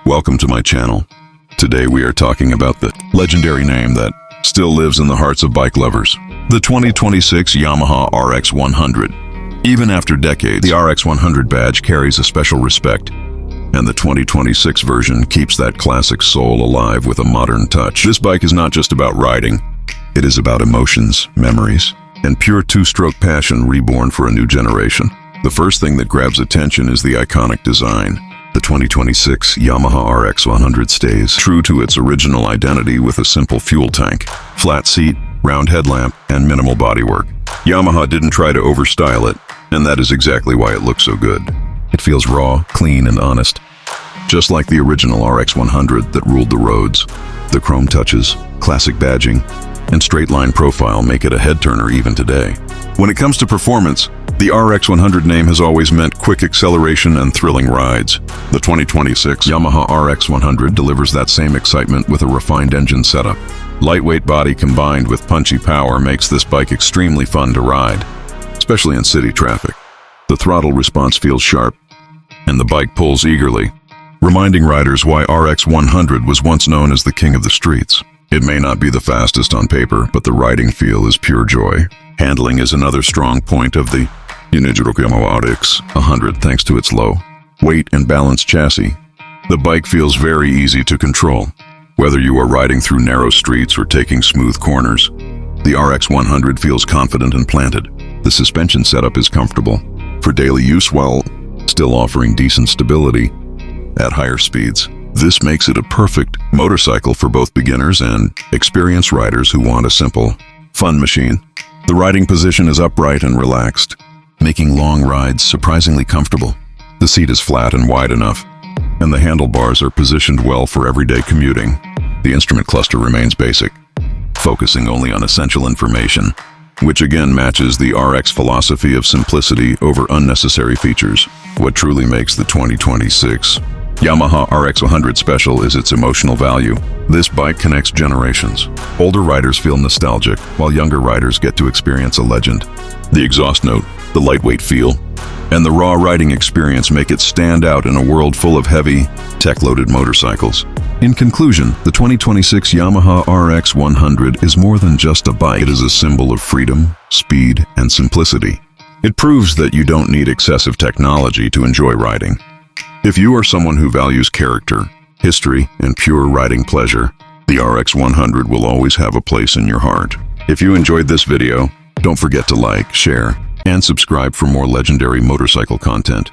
Welcome to my channel. Today we are talking about the legendary name that still lives in the hearts of bike lovers, the 2026 Yamaha RX 100. Even after decades, the RX 100 badge carries a special respect, and the 2026 version keeps that classic soul alive with a modern touch. This bike is not just about riding, it is about emotions, memories, and pure two-stroke passion reborn for a new generation. The first thing that grabs attention is the iconic design. The 2026 Yamaha RX 100 stays true to its original identity with a simple fuel tank, flat seat, round headlamp, and minimal bodywork. Yamaha didn't try to overstyle it, and that is exactly why it looks so good. It feels raw, clean, and honest, just like the original RX 100 that ruled the roads. The chrome touches, classic badging, and straight-line profile make it a head-turner even today. When it comes to performance, the RX 100 name has always meant quick acceleration and thrilling rides. The 2026 Yamaha RX 100 delivers that same excitement with a refined engine setup. Lightweight body combined with punchy power makes this bike extremely fun to ride, especially in city traffic. The throttle response feels sharp, and the bike pulls eagerly, reminding riders why RX 100 was once known as the king of the streets. It may not be the fastest on paper, but the riding feel is pure joy. Handling is another strong point of the Yamaha RX 100 thanks to its low weight and balanced chassis. The bike feels very easy to control. Whether you are riding through narrow streets or taking smooth corners, the RX 100 feels confident and planted. The suspension setup is comfortable for daily use while still offering decent stability at higher speeds. This makes it a perfect motorcycle for both beginners and experienced riders who want a simple, fun machine. The riding position is upright and relaxed, making long rides surprisingly comfortable. The seat is flat and wide enough, and the handlebars are positioned well for everyday commuting. The instrument cluster remains basic, focusing only on essential information, which again matches the RX philosophy of simplicity over unnecessary features. What truly makes the 2026 Yamaha RX 100 special is its emotional value. This bike connects generations. Older riders feel nostalgic, while younger riders get to experience a legend. The exhaust note, the lightweight feel, and the raw riding experience make it stand out in a world full of heavy, tech-loaded motorcycles. In conclusion, the 2026 Yamaha RX 100 is more than just a bike. It is a symbol of freedom, speed, and simplicity. It proves that you don't need excessive technology to enjoy riding. If you are someone who values character, history, and pure riding pleasure, the RX 100 will always have a place in your heart. If you enjoyed this video, don't forget to like, share, and subscribe for more legendary motorcycle content.